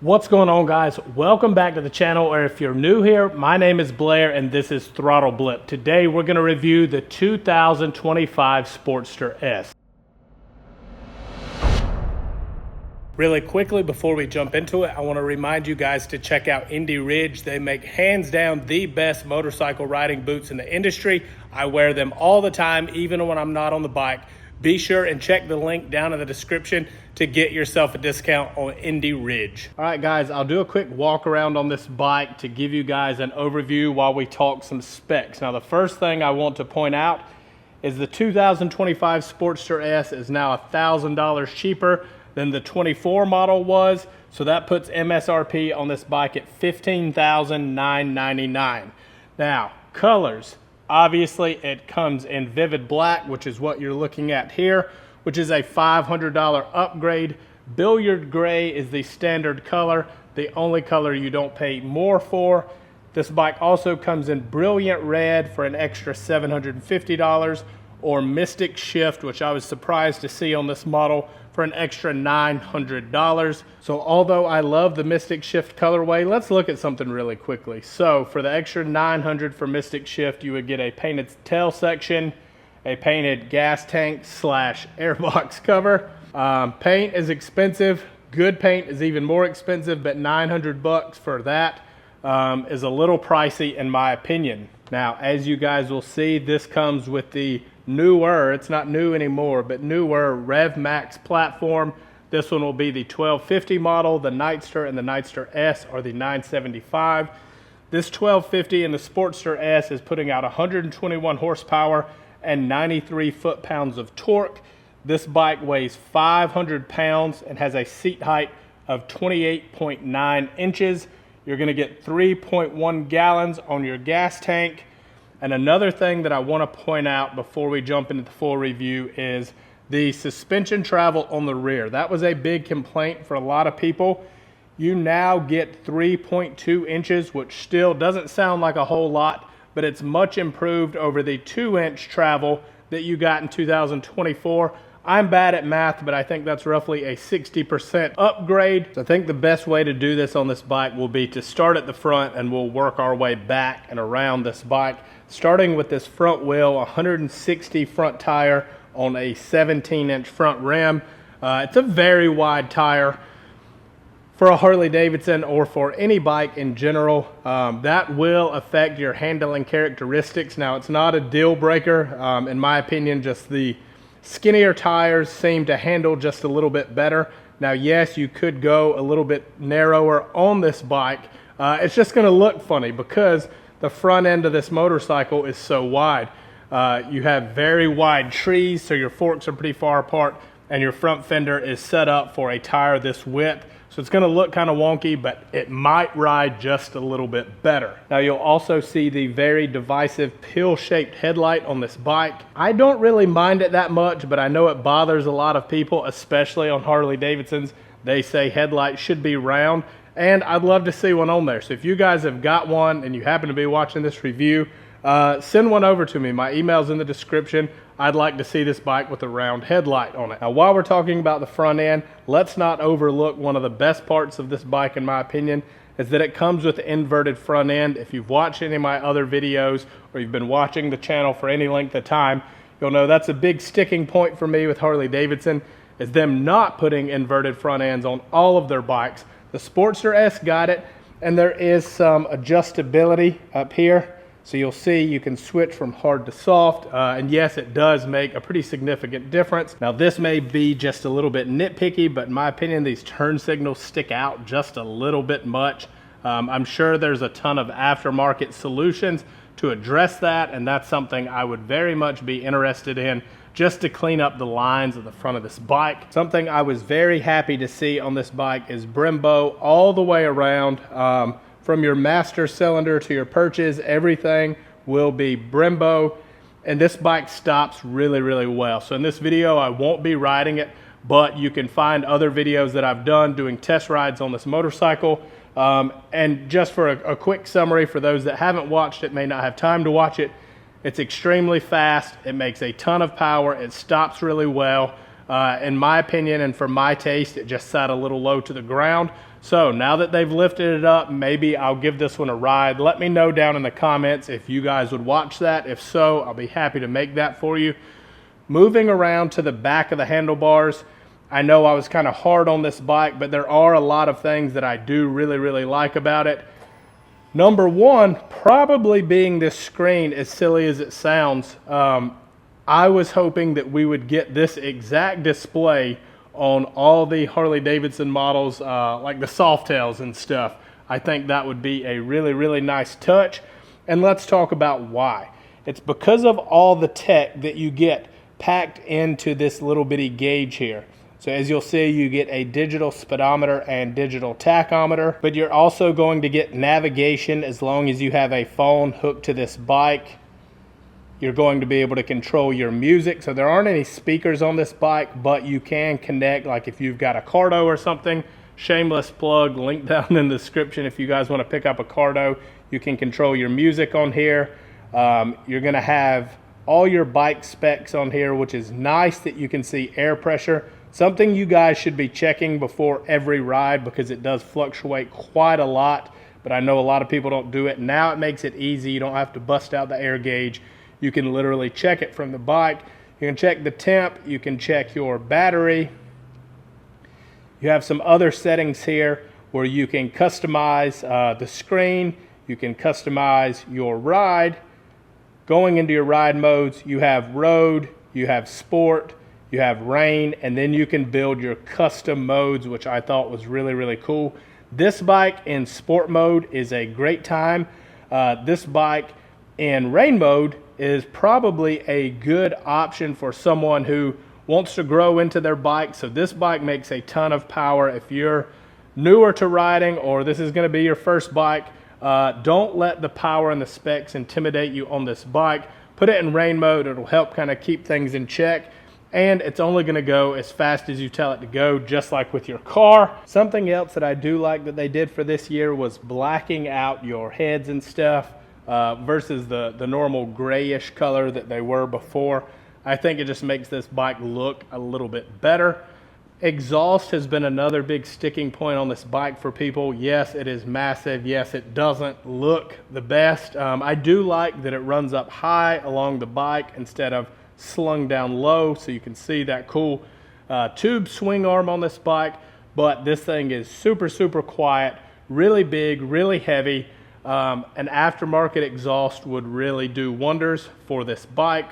What's going on, guys? Welcome back to the channel, or if you're new here, my name is Blair and this is Throttle Blip. Today we're going to review the 2025 Sportster S. Really quickly before we jump into it, I want to remind you guys to check out Indy Ridge. They make hands down the best motorcycle riding boots in the industry. I wear them all the time, even when I'm not on the bike. Be sure and check the link down in the description to get yourself a discount on Indy Ridge. All right, guys, I'll do a quick walk around on this bike to give you guys an overview while we talk some specs. Now, the first thing I want to point out is the 2025 Sportster S is now $1,000 cheaper than the 24 model was. So that puts MSRP on this bike at $15,999. Now, colors. Obviously, it comes in vivid black, which is what you're looking at here, which is a $500 upgrade. Billiard gray is the standard color, the only color you don't pay more for. This bike also comes in brilliant red for an extra $750, or Mystic Shift, which I was surprised to see on this model, for an extra $900. So although I love the Mystic Shift colorway, let's look at something really quickly. So for the extra $900 for Mystic Shift, you would get a painted tail section, a painted gas tank / airbox cover. Paint is expensive. Good paint is even more expensive, but $900 for that is a little pricey in my opinion. Now, as you guys will see, this comes with the newer, it's not new anymore, but newer Rev Max platform. This one will be the 1250 model. The Nightster and the Nightster S are the 975. This 1250 and the Sportster S is putting out 121 horsepower and 93 foot-pounds of torque. This bike weighs 500 pounds and has a seat height of 28.9 inches. You're going to get 3.1 gallons on your gas tank. And another thing that I want to point out before we jump into the full review is the suspension travel on the rear. That was a big complaint for a lot of people. You now get 3.2 inches, which still doesn't sound like a whole lot, but it's much improved over the 2-inch travel that you got in 2024. I'm bad at math, but I think that's roughly a 60% upgrade. So I think the best way to do this on this bike will be to start at the front, and we'll work our way back and around this bike. Starting with this front wheel, 160 front tire on a 17-inch front rim. It's a very wide tire for a Harley Davidson or for any bike in general. That will affect your handling characteristics. Now, it's not a deal breaker. In my opinion, just the skinnier tires seem to handle just a little bit better. Now, yes, you could go a little bit narrower on this bike. It's just going to look funny because the front end of this motorcycle is so wide. You have very wide trees, so your forks are pretty far apart, and your front fender is set up for a tire this width. So it's going to look kind of wonky, but it might ride just a little bit better. Now, you'll also see the very divisive pill-shaped headlight on this bike. I don't really mind it that much, but I know it bothers a lot of people, especially on Harley Davidsons. They say headlights should be round, and I'd love to see one on there. So if you guys have got one and you happen to be watching this review, send one over to me. My email's in the description. I'd like to see this bike with a round headlight on it. Now, while we're talking about the front end, let's not overlook one of the best parts of this bike, in my opinion, is that it comes with an inverted front end. If you've watched any of my other videos or you've been watching the channel for any length of time, you'll know that's a big sticking point for me with Harley Davidson, is them not putting inverted front ends on all of their bikes. The Sportster S got it, and there is some adjustability up here. So you'll see you can switch from hard to soft, and yes, it does make a pretty significant difference. Now, this may be just a little bit nitpicky, but in my opinion, these turn signals stick out just a little bit much. I'm sure there's a ton of aftermarket solutions to address that, and that's something I would very much be interested in, just to clean up the lines of the front of this bike. Something I was very happy to see on this bike is Brembo all the way around. From your master cylinder to your perches, everything will be Brembo, and this bike stops really, really well. So in this video, I won't be riding it, but you can find other videos that I've done doing test rides on this motorcycle. And just for a quick summary for those that haven't watched it, may not have time to watch it, it's extremely fast. It makes a ton of power. It stops really well. In my opinion and for my taste, it just sat a little low to the ground. So now that they've lifted it up, maybe I'll give this one a ride. Let me know down in the comments if you guys would watch that. If so, I'll be happy to make that for you. Moving around to the back of the handlebars, I know I was kind of hard on this bike, but there are a lot of things that I do really like about it. Number one, probably being this screen, as silly as it sounds. I was hoping that we would get this exact display on all the Harley Davidson models, like the Softails and stuff. I think that would be a really nice touch. And let's talk about why. It's because of all the tech that you get packed into this little bitty gauge here. So as you'll see, you get a digital speedometer and digital tachometer, but you're also going to get navigation as long as you have a phone hooked to this bike. You're going to be able to control your music. So there aren't any speakers on this bike, but you can connect, like if you've got a Cardo or something. Shameless plug, link down in the description. If you guys want to pick up a Cardo, you can control your music on here. You're going to have all your bike specs on here, which is nice that you can see air pressure. Something you guys should be checking before every ride because it does fluctuate quite a lot, but I know a lot of people don't do it. Now it makes it easy. You don't have to bust out the air gauge. You can literally check it from the bike. You can check the temp. You can check your battery. You have some other settings here where you can customize the screen. You can customize your ride. Going into your ride modes, you have road, you have sport, you have rain, and then you can build your custom modes, which I thought was really cool. This bike in sport mode is a great time. This bike in rain mode is probably a good option for someone who wants to grow into their bike. So this bike makes a ton of power. If you're newer to riding or this is going to be your first bike, don't let the power and the specs intimidate you on this bike. Put it in rain mode. It'll help kind of keep things in check. And it's only going to go as fast as you tell it to go, just like with your car. Something else that I do like that they did for this year was blacking out your heads and stuff versus the normal grayish color that they were before. I think it just makes this bike look a little bit better. Exhaust has been another big sticking point on this bike for people. Yes, it is massive. Yes, it doesn't look the best. I do like that it runs up high along the bike instead of slung down low, so you can see that cool tube swing arm on this bike. But this thing is super quiet, really big, really heavy. An aftermarket exhaust would really do wonders for this bike.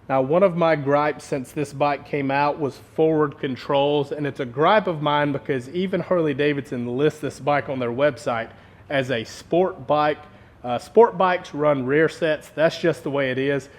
Now, one of my gripes since this bike came out was forward controls, and it's a gripe of mine because even Harley Davidson lists this bike on their website as a sport bike. Sport bikes run rear sets. That's just the way it is.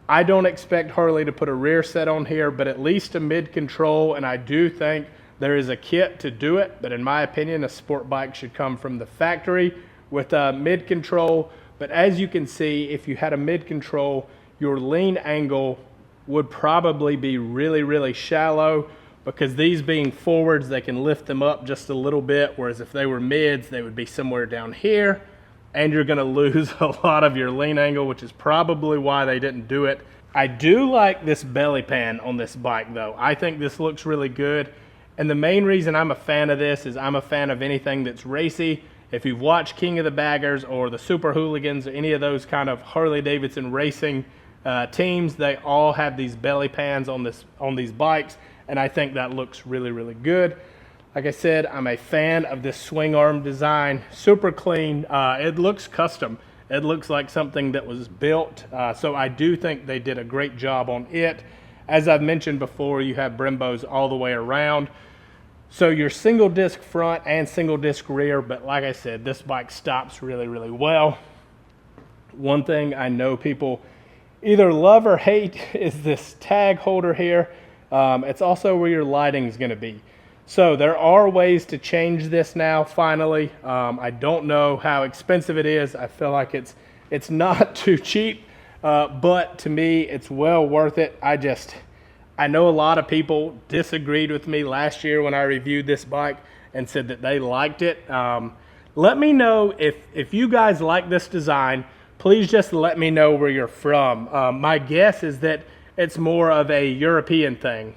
I don't expect Harley to put a rear set on here, but at least a mid control, and I do think there is a kit to do it, but in my opinion, a sport bike should come from the factory with a mid control. But as you can see, if you had a mid control, your lean angle would probably be really shallow, because these being forwards, they can lift them up just a little bit, whereas if they were mids, they would be somewhere down here, and you're going to lose a lot of your lean angle, which is probably why they didn't do it. I do like this belly pan on this bike though. I think this looks really good, and the main reason I'm a fan of this is I'm a fan of anything that's racy. If you've watched King of the Baggers or the Super Hooligans or any of those kind of Harley Davidson racing teams, they all have these belly pans on these bikes, and I think that looks really good. Like I said, I'm a fan of this swing arm design. Super clean. It looks custom. It looks like something that was built. So I do think they did a great job on it. As I've mentioned before, you have Brembos all the way around. So your single disc front and single disc rear, but like I said, this bike stops really well. One thing I know people either love or hate is this tag holder here. It's also where your lighting is going to be. So there are ways to change this now, finally. I don't know how expensive it is. I feel like it's not too cheap, but to me, it's well worth it. I know a lot of people disagreed with me last year when I reviewed this bike and said that they liked it. Let me know if you guys like this design. Please just let me know where you're from. My guess is that it's more of a European thing.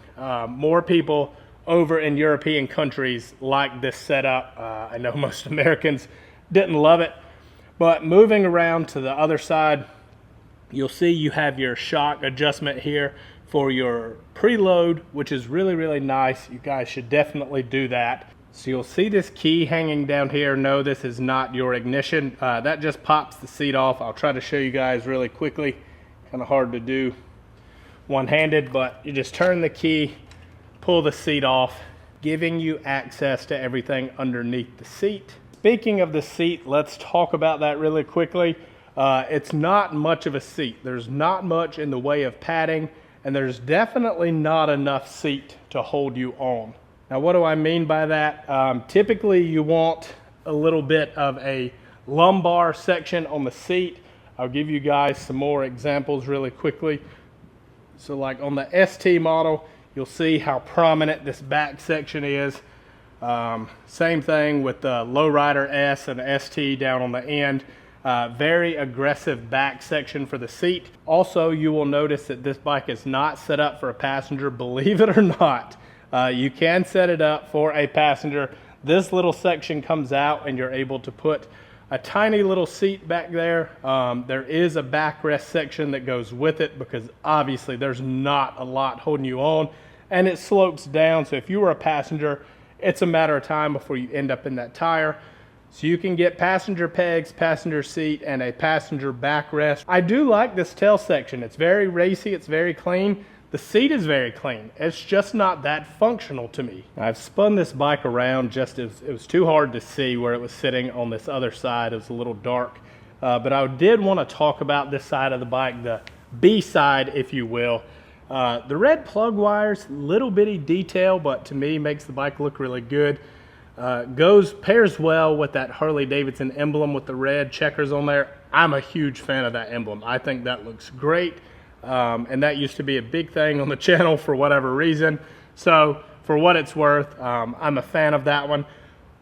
More people over in European countries like this setup. I know most Americans didn't love it, but moving around to the other side, you'll see you have your shock adjustment here for your preload, which is really, really nice. You guys should definitely do that. So you'll see this key hanging down here. No, this is not your ignition. That just pops the seat off. I'll try to show you guys really quickly. Kind of hard to do one-handed, but you just turn the key, pull the seat off, giving you access to everything underneath the seat. Speaking of the seat, let's talk about that really quickly. It's not much of a seat. There's not much in the way of padding, and there's definitely not enough seat to hold you on. Now, what do I mean by that? Typically, you want a little bit of a lumbar section on the seat. I'll give you guys some more examples really quickly. So like on the ST model, you'll see how prominent this back section is. Same thing with the Lowrider S and ST down on the end. Very aggressive back section for the seat. Also, you will notice that this bike is not set up for a passenger, believe it or not. You can set it up for a passenger. This little section comes out and you're able to put a tiny little seat back there. There is a backrest section that goes with it because obviously there's not a lot holding you on, and it slopes down. So if you were a passenger, it's a matter of time before you end up in that tire. So you can get passenger pegs, passenger seat, and a passenger backrest. I do like this tail section. It's very racy, it's very clean. The seat is very clean. It's just not that functional to me. I've spun this bike around just as it was too hard to see where it was sitting on this other side. It was a little dark. But I did want to talk about this side of the bike, the B side, if you will. The red plug wires, little bitty detail, but to me makes the bike look really good. Pairs well with that Harley Davidson emblem with the red checkers on there. I'm a huge fan of that emblem. I think that looks great. And that used to be a big thing on the channel for whatever reason. So for what it's worth, I'm a fan of that one.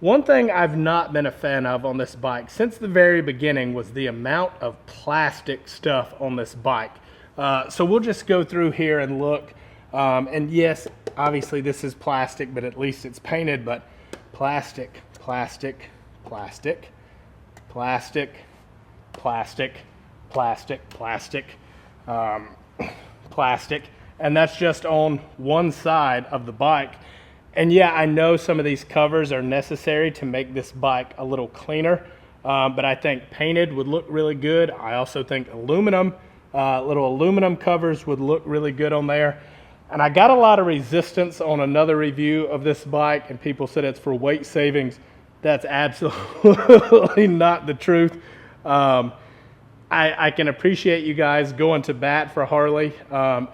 One thing I've not been a fan of on this bike since the very beginning was the amount of plastic stuff on this bike. So we'll just go through here and look. And yes, obviously this is plastic, but at least it's painted. But plastic, plastic, plastic, plastic, plastic, plastic, plastic. Plastic, and that's just on one side of the bike. And yeah, I know some of these covers are necessary to make this bike a little cleaner, but I think painted would look really good. I also think aluminum, little aluminum covers would look really good on there. And I got a lot of resistance on another review of this bike, and people said it's for weight savings. That's absolutely not the truth. I can appreciate you guys going to bat for Harley.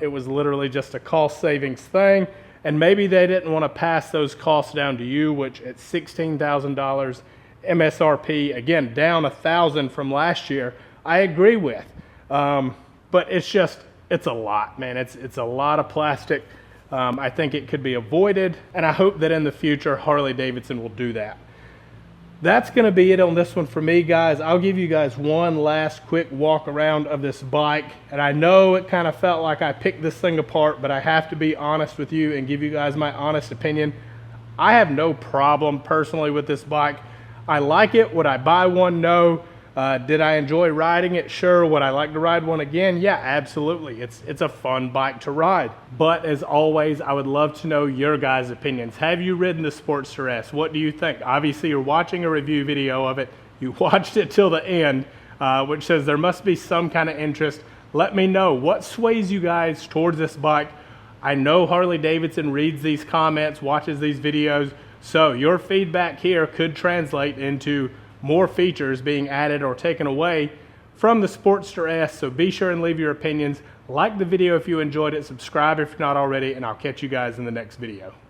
It was literally just a cost savings thing, and maybe they didn't want to pass those costs down to you, which at $16,000 MSRP, again, down $1,000 from last year, I agree with. But it's a lot, man. It's a lot of plastic. I think it could be avoided, and I hope that in the future Harley Davidson will do that. That's going to be it on this one for me, guys. I'll give you guys one last quick walk around of this bike. And I know it kind of felt like I picked this thing apart, but I have to be honest with you and give you guys my honest opinion. I have no problem personally with this bike. I like it. Would I buy one? No. Did I enjoy riding it? Sure. Would I like to ride one again? Yeah, absolutely. It's a fun bike to ride. But as always, I would love to know your guys' opinions. Have you ridden the Sportster S? What do you think? Obviously, you're watching a review video of it. You watched it till the end, which says there must be some kind of interest. Let me know what sways you guys towards this bike. I know Harley Davidson reads these comments, watches these videos, so your feedback here could translate into more features being added or taken away from the Sportster S. So be sure and leave your opinions. Like the video if you enjoyed it, subscribe if you're not already, and I'll catch you guys in the next video.